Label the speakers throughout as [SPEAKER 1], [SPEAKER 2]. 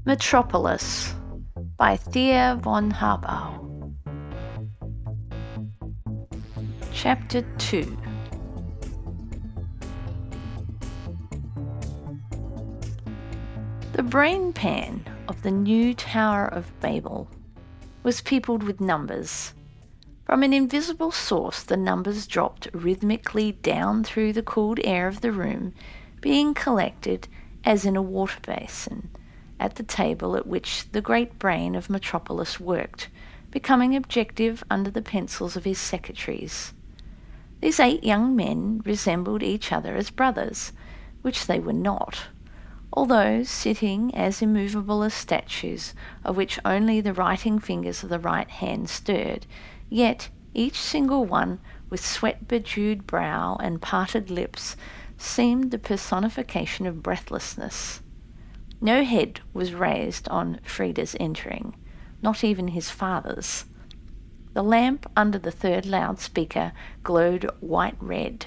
[SPEAKER 1] Metropolis by Thea Von Harbou. Chapter 2. The brain pan of the new Tower of Babel was peopled with numbers. From an invisible source, the numbers dropped rhythmically down through the cooled air of the room, being collected, as in a water basin, at the table at which the great brain of Metropolis worked, becoming objective under the pencils of his secretaries. These 8 young men resembled each other as brothers, which they were not, although sitting as immovable as statues, of which only the writing fingers of the right hand stirred, yet each single one, with sweat-bedewed brow and parted lips, seemed the personification of breathlessness. No head was raised on Frida's entering, not even his father's. The lamp under the third loudspeaker glowed white-red.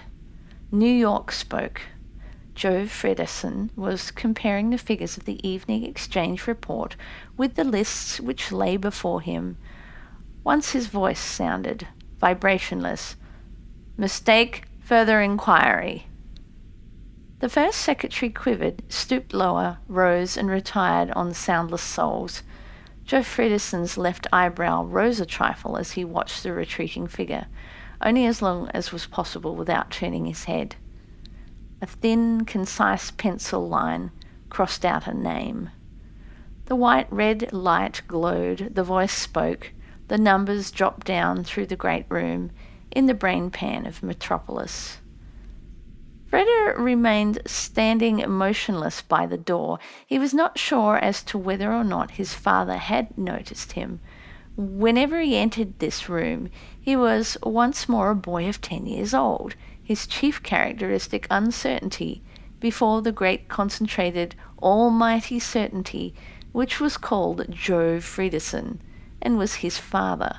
[SPEAKER 1] New York spoke. Joe Fredersen was comparing the figures of the evening exchange report with the lists which lay before him. Once his voice sounded, vibrationless. "Mistake, further inquiry." The first secretary quivered, stooped lower, rose, and retired on soundless soles. Joe Fredersen's left eyebrow rose a trifle as he watched the retreating figure, only as long as was possible without turning his head. A thin, concise pencil line crossed out a name. The white-red light glowed, the voice spoke, the numbers dropped down through the great room, in the brain pan of Metropolis. Freda remained standing motionless by the door. He was not sure as to whether or not his father had noticed him. Whenever he entered this room, he was once more a boy of 10 years old, his chief characteristic uncertainty before the great concentrated almighty certainty which was called Joe Fredersen, and was his father.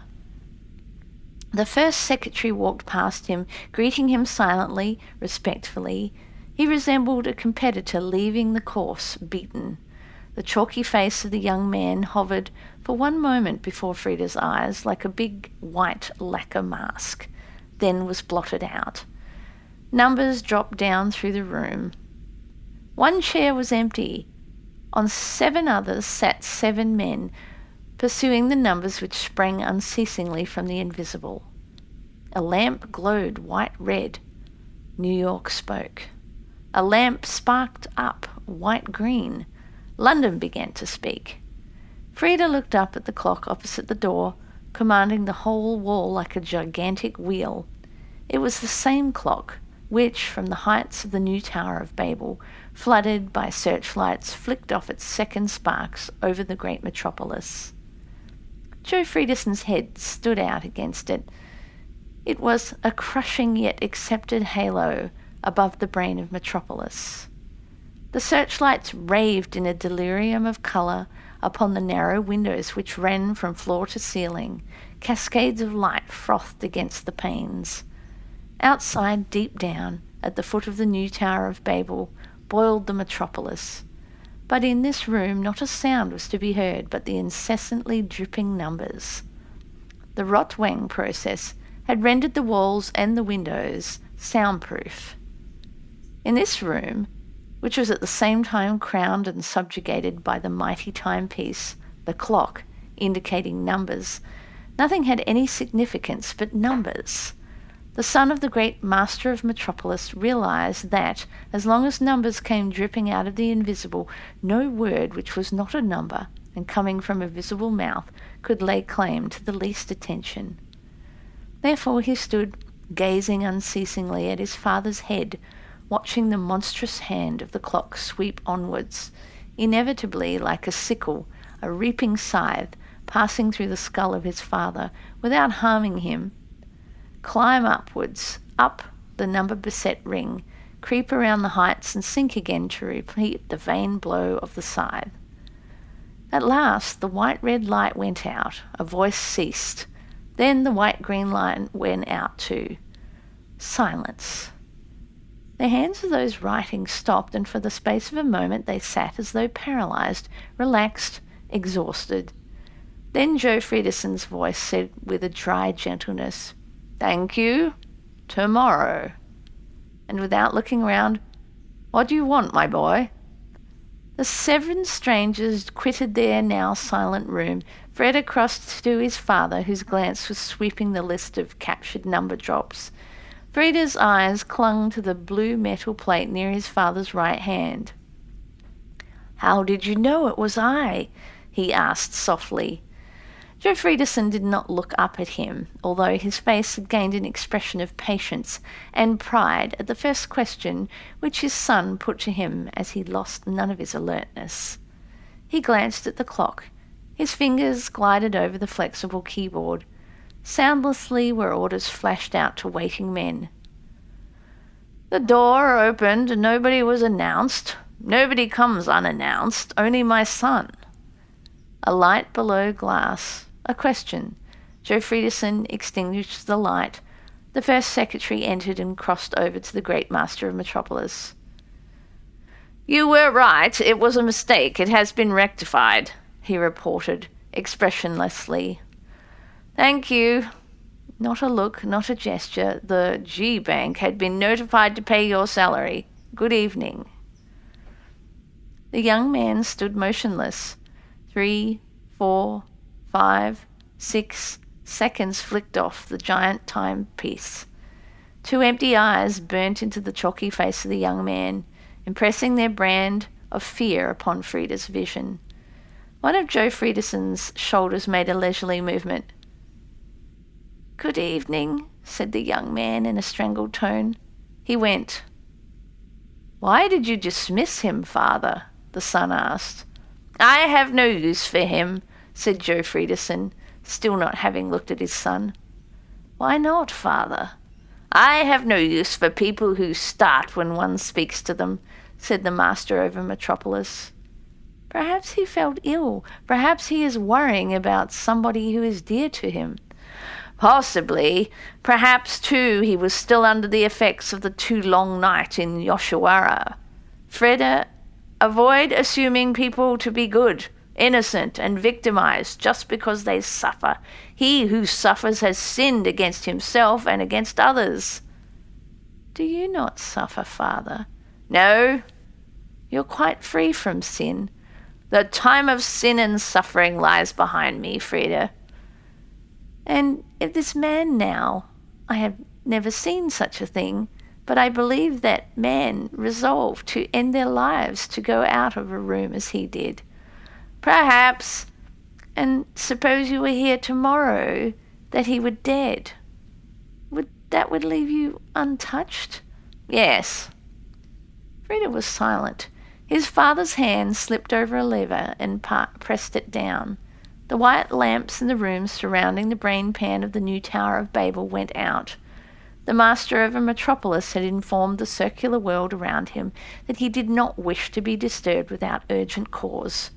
[SPEAKER 1] The first secretary walked past him, greeting him silently, respectfully. He resembled a competitor leaving the course beaten. The chalky face of the young man hovered for one moment before Frida's eyes like a big white lacquer mask, then was blotted out. Numbers dropped down through the room. One chair was empty. On 7 others sat 7 men, pursuing the numbers which sprang unceasingly from the invisible. A lamp glowed white-red. New York spoke. A lamp sparked up white-green. London began to speak. Frida looked up at the clock opposite the door, commanding the whole wall like a gigantic wheel. It was the same clock which, from the heights of the new Tower of Babel, flooded by searchlights, flicked off its second sparks over the great metropolis. Joe Fredersen's head stood out against it. It was a crushing yet accepted halo above the brain of Metropolis. The searchlights raved in a delirium of colour upon the narrow windows which ran from floor to ceiling. Cascades of light frothed against the panes. Outside, deep down, at the foot of the new Tower of Babel, boiled the Metropolis. But in this room not a sound was to be heard but the incessantly dripping numbers. The Rotwang process had rendered the walls and the windows soundproof. In this room, which was at the same time crowned and subjugated by the mighty timepiece, the clock, indicating numbers, nothing had any significance but numbers. The son of the great master of Metropolis realized that, as long as numbers came dripping out of the invisible, no word which was not a number and coming from a visible mouth could lay claim to the least attention. Therefore he stood gazing unceasingly at his father's head, watching the monstrous hand of the clock sweep onwards, inevitably like a sickle, a reaping scythe, passing through the skull of his father without harming him, climb upwards, up the number-beset ring, creep around the heights and sink again to repeat the vain blow of the scythe. At last the white-red light went out, a voice ceased, then the white-green light went out too. Silence. The hands of those writing stopped, and for the space of a moment they sat as though paralyzed, relaxed, exhausted. Then Joe Friedeson's voice said with a dry gentleness, "Thank you. Tomorrow." And without looking round, "What do you want, my boy?" The 7 strangers quitted their now silent room. Freda crossed to his father, whose glance was sweeping the list of captured number drops. Freda's eyes clung to the blue metal plate near his father's right hand. "How did you know it was I?" he asked softly. Joe Friedeson did not look up at him, although his face had gained an expression of patience and pride at the first question which his son put to him as he lost none of his alertness. He glanced at the clock. His fingers glided over the flexible keyboard. Soundlessly were orders flashed out to waiting men. "The door opened and nobody was announced. Nobody comes unannounced, only my son." A light below glass. A question. Joe Friedeson extinguished the light. The first secretary entered and crossed over to the great master of Metropolis. "You were right. It was a mistake. It has been rectified," he reported, expressionlessly. "Thank you." Not a look, not a gesture. The G Bank had been notified to pay your salary. Good evening. The young man stood motionless. 3, 4, 5, 6 seconds flicked off the giant timepiece. 2 empty eyes burnt into the chalky face of the young man, impressing their brand of fear upon Freda's vision. One of Joe Friedeson's shoulders made a leisurely movement. "Good evening," said the young man in a strangled tone. He went. "Why did you dismiss him, father?" the son asked. "I have no use for him," said Joe Friedeson, still not having looked at his son. "Why not, father?" "I have no use for people who start when one speaks to them," said the master over Metropolis. Perhaps he felt ill. Perhaps he is worrying about somebody who is dear to him. Possibly. Perhaps, too, he was still under the effects of the too long night in Yoshiwara. Freda, avoid assuming people to be good, innocent, and victimized just because they suffer. He who suffers has sinned against himself and against others. Do you not suffer, father? No. You're quite free from sin. The time of sin and suffering lies behind me, Freda. And if this man now, I have never seen such a thing, but I believe that man resolved to end their lives to go out of a room as he did. Perhaps. And suppose you were here tomorrow, that he were dead. That would leave you untouched? Yes. Freda was silent. His father's hand slipped over a lever and pressed it down. The white lamps in the rooms surrounding the brain pan of the new Tower of Babel went out. The master of a Metropolis had informed the circular world around him that he did not wish to be disturbed without urgent cause.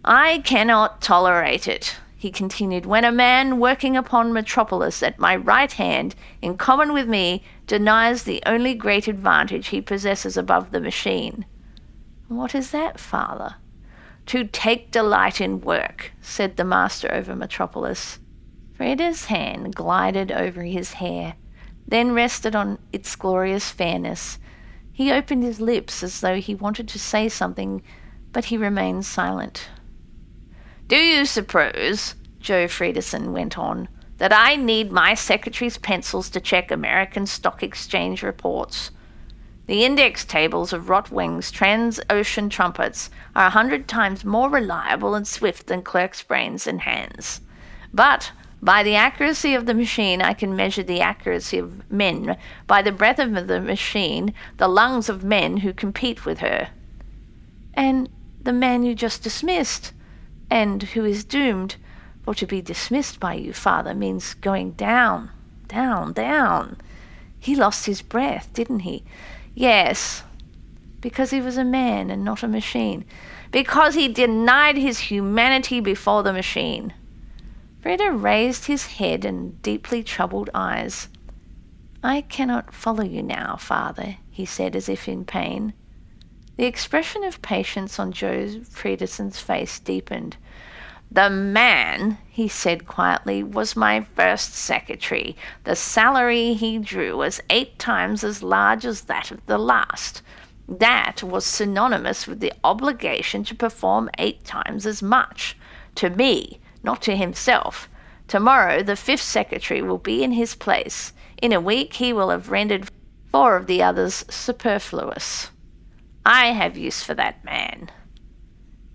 [SPEAKER 1] I cannot tolerate it, he continued, when a man working upon Metropolis at my right hand, in common with me, denies the only great advantage he possesses above the machine. What is that, father? To take delight in work, said the master over Metropolis. Freda's hand glided over his hair, then rested on its glorious fairness. He opened his lips as though he wanted to say something, but he remained silent. Do you suppose, Joe Friedeson went on, that I need my secretary's pencils to check American Stock Exchange reports? The index tables of Rotwing's trans-ocean trumpets are 100 times more reliable and swift than clerks' brains and hands. But by the accuracy of the machine, I can measure the accuracy of men. By the breath of the machine, the lungs of men who compete with her. And the man you just dismissed, and who is doomed, for to be dismissed by you, father, means going down, down, down. He lost his breath, didn't he? Yes, because he was a man and not a machine. Because he denied his humanity before the machine. Freda raised his head and deeply troubled eyes. I cannot follow you now, father, he said as if in pain. The expression of patience on Joe Fredersen's face deepened. The man, he said quietly, was my first secretary. The salary he drew was 8 times as large as that of the last. That was synonymous with the obligation to perform 8 times as much. To me, not to himself. Tomorrow the 5th secretary will be in his place. In a week he will have rendered 4 of the others superfluous. I have use for that man.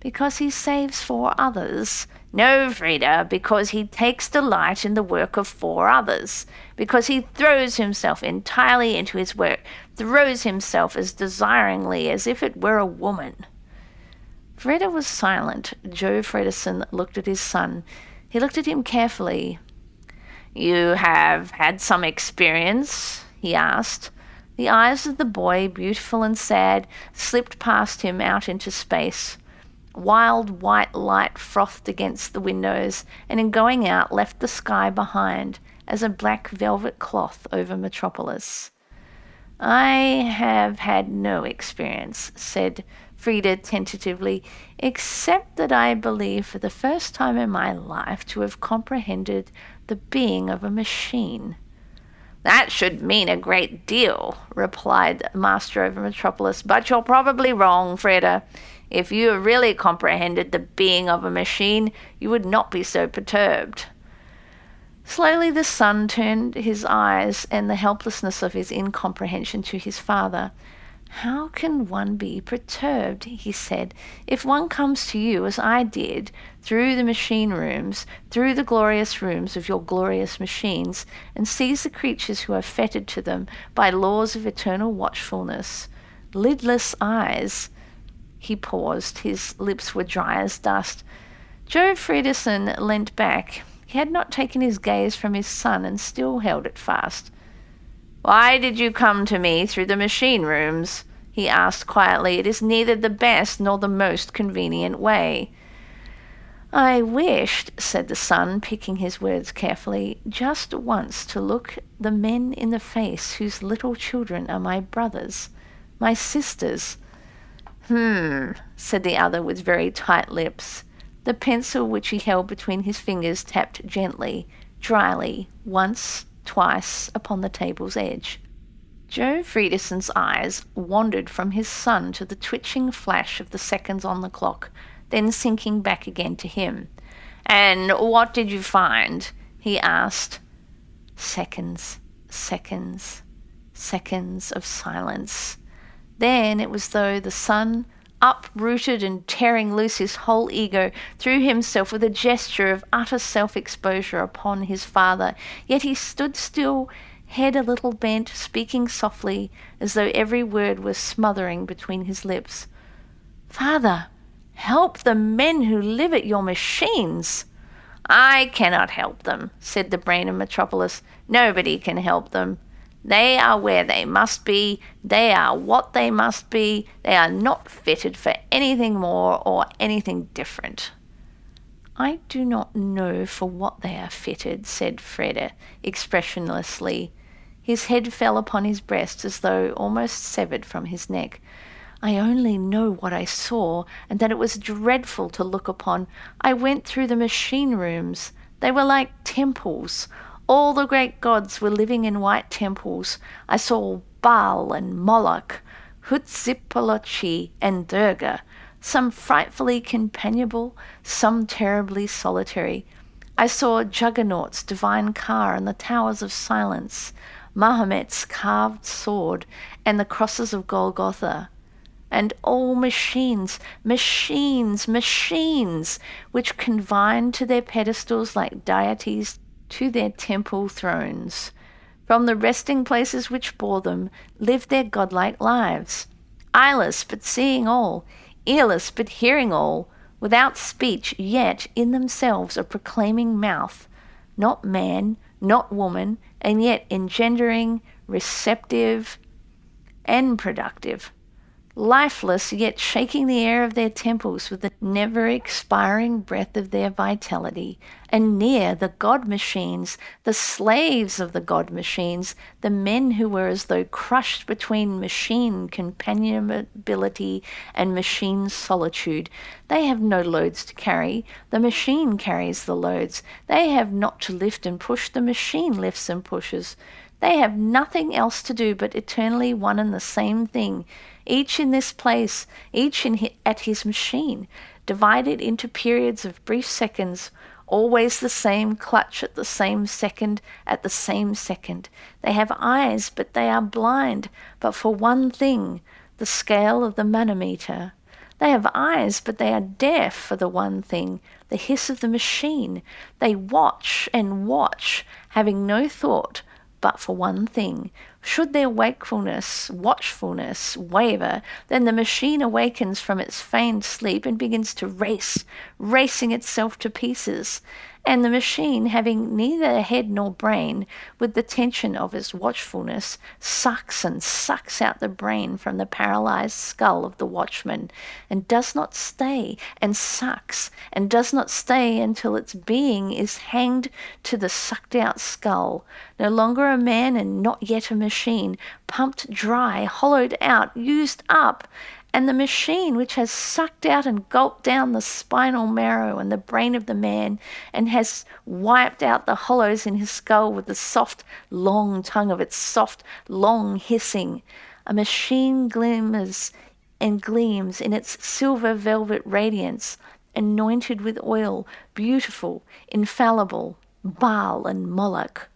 [SPEAKER 1] Because he saves 4 others? No, Frida, because he takes delight in the work of 4 others. Because he throws himself entirely into his work, throws himself as desiringly as if it were a woman. Frida was silent. Joe Fredersen looked at his son. He looked at him carefully. You have had some experience? He asked. The eyes of the boy, beautiful and sad, slipped past him out into space. Wild white light frothed against the windows, and in going out left the sky behind as a black velvet cloth over Metropolis. I have had no experience, said Frida tentatively, except that I believe for the first time in my life to have comprehended the being of a machine. That should mean a great deal, replied the master over Metropolis, but you're probably wrong, Frida. If you really comprehended the being of a machine, you would not be so perturbed. Slowly the son turned his eyes and the helplessness of his incomprehension to his father. How can one be perturbed, he said, if one comes to you as I did, through the machine rooms, through the glorious rooms of your glorious machines, and sees the creatures who are fettered to them by laws of eternal watchfulness, lidless eyes. He paused. His lips were dry as dust. Joe Fredersen leant back. He had not taken his gaze from his son and still held it fast. Why did you come to me through the machine rooms? He asked quietly. It is neither the best nor the most convenient way. I wished, said the son, picking his words carefully, just once to look the men in the face whose little children are my brothers, my sisters. Said the other with very tight lips. The pencil which he held between his fingers tapped gently, dryly, once, twice upon the table's edge. Joe Fredersen's eyes wandered from his son to the twitching flash of the seconds on the clock, then sinking back again to him. And what did you find? He asked. Seconds, seconds, seconds of silence. Then it was though the son, uprooted and tearing loose his whole ego, threw himself with a gesture of utter self-exposure upon his father. Yet he stood still, head a little bent, speaking softly, as though every word was smothering between his lips. Father, help the men who live at your machines. I cannot help them, said the brain of Metropolis. Nobody can help them. They are where they must be, they are what they must be, they are not fitted for anything more or anything different. I do not know for what they are fitted, said Freda expressionlessly. His head fell upon his breast as though almost severed from his neck. I only know what I saw, and that it was dreadful to look upon. I went through the machine rooms. They were like temples. All the great gods were living in white temples. I saw Baal and Moloch, Hutzipalochi and Durga, some frightfully companionable, some terribly solitary. I saw Juggernaut's divine car and the towers of silence, Mahomet's carved sword and the crosses of Golgotha, and all machines, machines, machines, which confined to their pedestals like deities to their temple thrones. From the resting places which bore them lived their godlike lives, eyeless but seeing all, earless but hearing all, without speech, yet in themselves a proclaiming mouth, not man, not woman, and yet engendering, receptive, and productive. lifeless yet shaking the air of their temples with the never-expiring breath of their vitality, and near the god machines, the slaves of the god machines, the men who were as though crushed between machine companionability and machine solitude. They have no loads to carry. The machine carries the loads. They have not to lift and push. The machine lifts and pushes. They have nothing else to do but eternally one and the same thing, each in this place, each at his machine, divided into periods of brief seconds, always the same clutch at the same second, at the same second. They have eyes, but they are blind, but for one thing, the scale of the manometer. They have eyes, but they are deaf for the one thing, the hiss of the machine. They watch and watch, having no thought, but for one thing. Should their watchfulness waver, then the machine awakens from its feigned sleep and begins to race, racing itself to pieces. And the machine, having neither head nor brain, with the tension of its watchfulness, sucks and sucks out the brain from the paralyzed skull of the watchman, and does not stay, and sucks, and does not stay until its being is hanged to the sucked-out skull, no longer a man and not yet a machine, pumped dry, hollowed out, used up, and the machine which has sucked out and gulped down the spinal marrow and the brain of the man, and has wiped out the hollows in his skull with the soft, long tongue of its soft, long hissing. A machine glimmers and gleams in its silver velvet radiance, anointed with oil, beautiful, infallible, Baal and Moloch,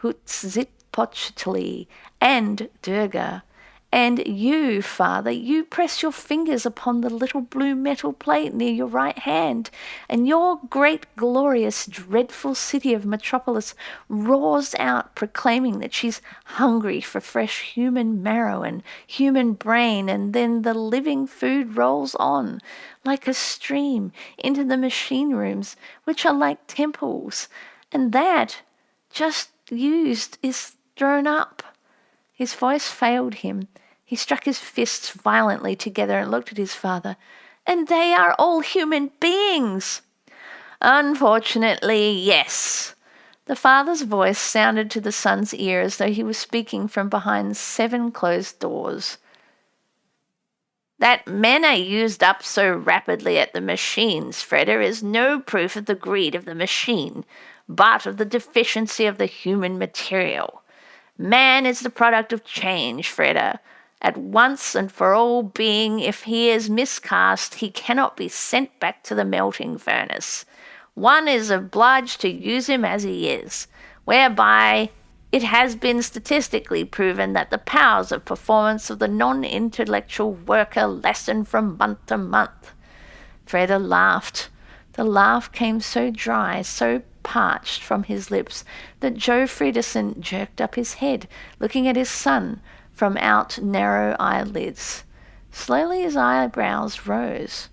[SPEAKER 1] Hutzitpochtli and Durga. And you, Father, you press your fingers upon the little blue metal plate near your right hand, and your great, glorious, dreadful city of Metropolis roars out, proclaiming that she's hungry for fresh human marrow and human brain, and then the living food rolls on like a stream into the machine rooms, which are like temples, and that, just used, is thrown up. His voice failed him. He struck his fists violently together and looked at his father. And they are all human beings. Unfortunately, yes. The father's voice sounded to the son's ear as though he was speaking from behind 7 closed doors. That men are used up so rapidly at the machines, Freda, is no proof of the greed of the machine, but of the deficiency of the human material. Man is the product of change, Freda. At once and for all being, if he is miscast, he cannot be sent back to the melting furnace. One is obliged to use him as he is, whereby it has been statistically proven that the powers of performance of the non-intellectual worker lessen from month to month. Freda laughed. The laugh came so dry, so parched from his lips that Joe Friedeson jerked up his head, looking at his son from out narrow eyelids. Slowly his eyebrows rose.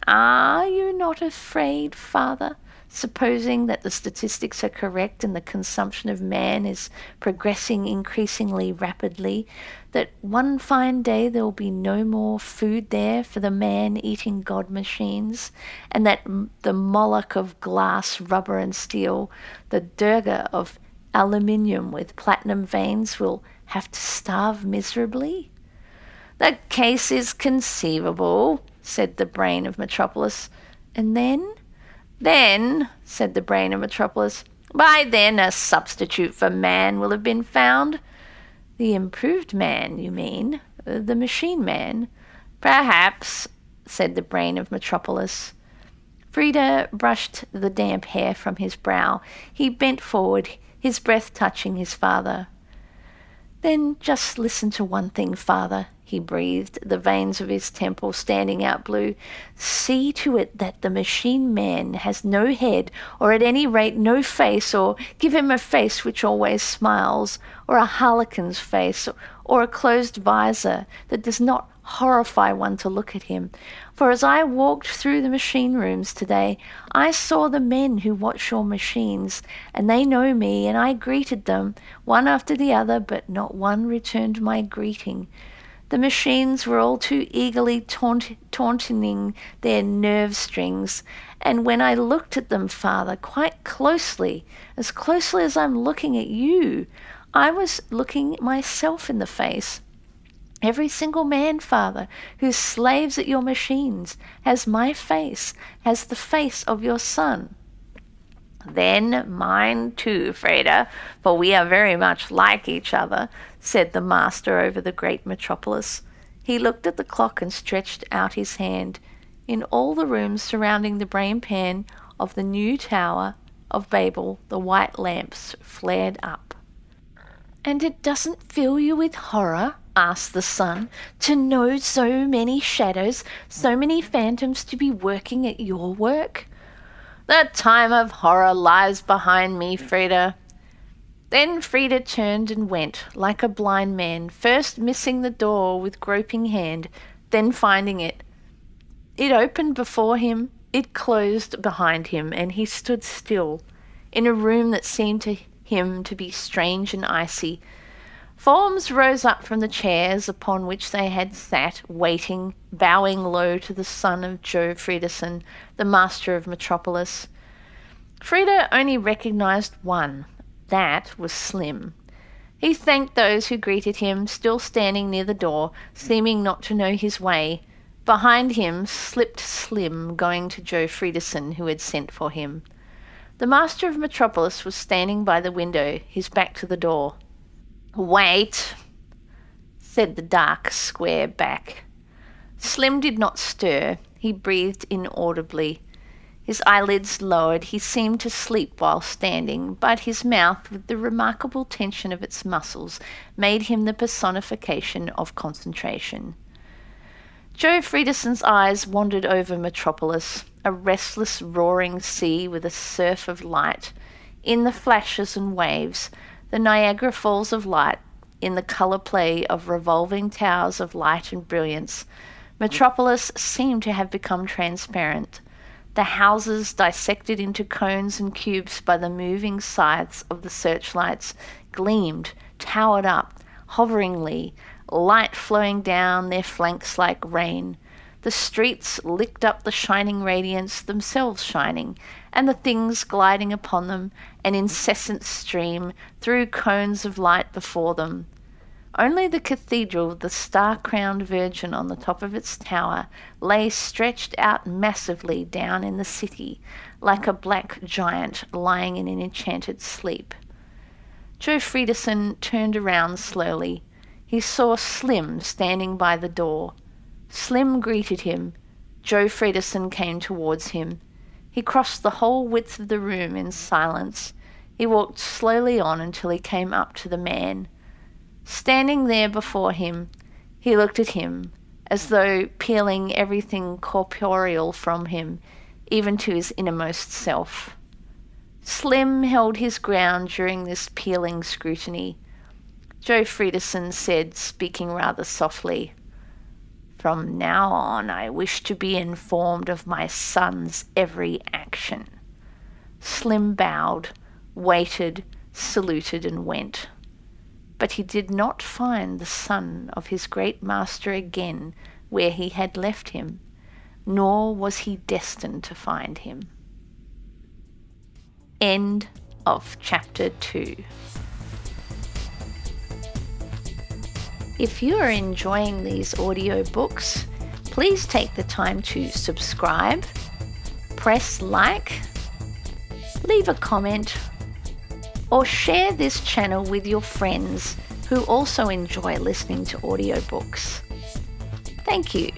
[SPEAKER 1] Are you not afraid, Father, supposing that the statistics are correct and the consumption of man is progressing increasingly rapidly, that one fine day there will be no more food there for the man-eating god machines, and that the Moloch of glass, rubber and steel, the Durga of aluminium with platinum veins, will have to starve miserably? The case is conceivable, said the brain of Metropolis. And then? Then, said the brain of Metropolis, by then a substitute for man will have been found. The improved man, you mean? The machine man? Perhaps, said the brain of Metropolis. Frida brushed the damp hair from his brow. He bent forward, his breath touching his father. Then just listen to one thing, Father, he breathed, the veins of his temple standing out blue. See to it that the machine man has no head, or at any rate no face, or give him a face which always smiles, or a harlequin's face, or a closed visor that does not horrify one to look at him. For as I walked through the machine rooms today, I saw the men who watch your machines, and they know me, and I greeted them, one after the other, but not one returned my greeting. The machines were all too eagerly taunting their nerve strings, and when I looked at them, Father, quite closely as I'm looking at you, I was looking myself in the face. Every single man, Father, who slaves at your machines has my face, has the face of your son. Then mine too, Freda, for we are very much like each other, said the master over the great Metropolis. He looked at the clock and stretched out his hand. In all the rooms surrounding the brain pan of the new Tower of Babel, the white lamps flared up. And it doesn't fill you with horror, asked the son, to know so many shadows, so many phantoms to be working at your work? The time of horror lies behind me, Freda. Then Freda turned and went, like a blind man, first missing the door with groping hand, then finding it. It opened before him, it closed behind him, and he stood still, in a room that seemed to him to be strange and icy. Forms rose up from the chairs upon which they had sat, waiting, bowing low to the son of Joe Fredison, the master of Metropolis. Freda only recognized one. That was Slim. He thanked those who greeted him, still standing near the door, seeming not to know his way. Behind him slipped Slim, going to Joe Fredison, who had sent for him. The master of Metropolis was standing by the window, his back to the door. "Wait," said the dark, square back. Slim did not stir. He breathed inaudibly. His eyelids lowered. He seemed to sleep while standing, but his mouth, with the remarkable tension of its muscles, made him the personification of concentration. Joe Fredison's eyes wandered over Metropolis, a restless, roaring sea with a surf of light. In the flashes and waves, the Niagara Falls of light, in the colour play of revolving towers of light and brilliance, Metropolis seemed to have become transparent. The houses, dissected into cones and cubes by the moving scythes of the searchlights, gleamed, towered up, hoveringly, light flowing down their flanks like rain. The streets licked up the shining radiance, themselves shining, and the things gliding upon them, an incessant stream, threw cones of light before them. Only the cathedral, with the star-crowned Virgin on the top of its tower, lay stretched out massively down in the city, like a black giant lying in an enchanted sleep. Joe Fredison turned around slowly. He saw Slim standing by the door. Slim greeted him. Joe Fredison came towards him. He crossed the whole width of the room in silence. He walked slowly on until he came up to the man. Standing there before him, he looked at him, as though peeling everything corporeal from him, even to his innermost self. Slim held his ground during this peeling scrutiny. Joe Fredison said, speaking rather softly, "From now on I wish to be informed of my son's every action." Slim bowed, waited, saluted, and went. But he did not find the son of his great master again where he had left him, nor was he destined to find him. End of Chapter 2. If you are enjoying these audiobooks, please take the time to subscribe, press like, leave a comment, or share this channel with your friends who also enjoy listening to audiobooks. Thank you.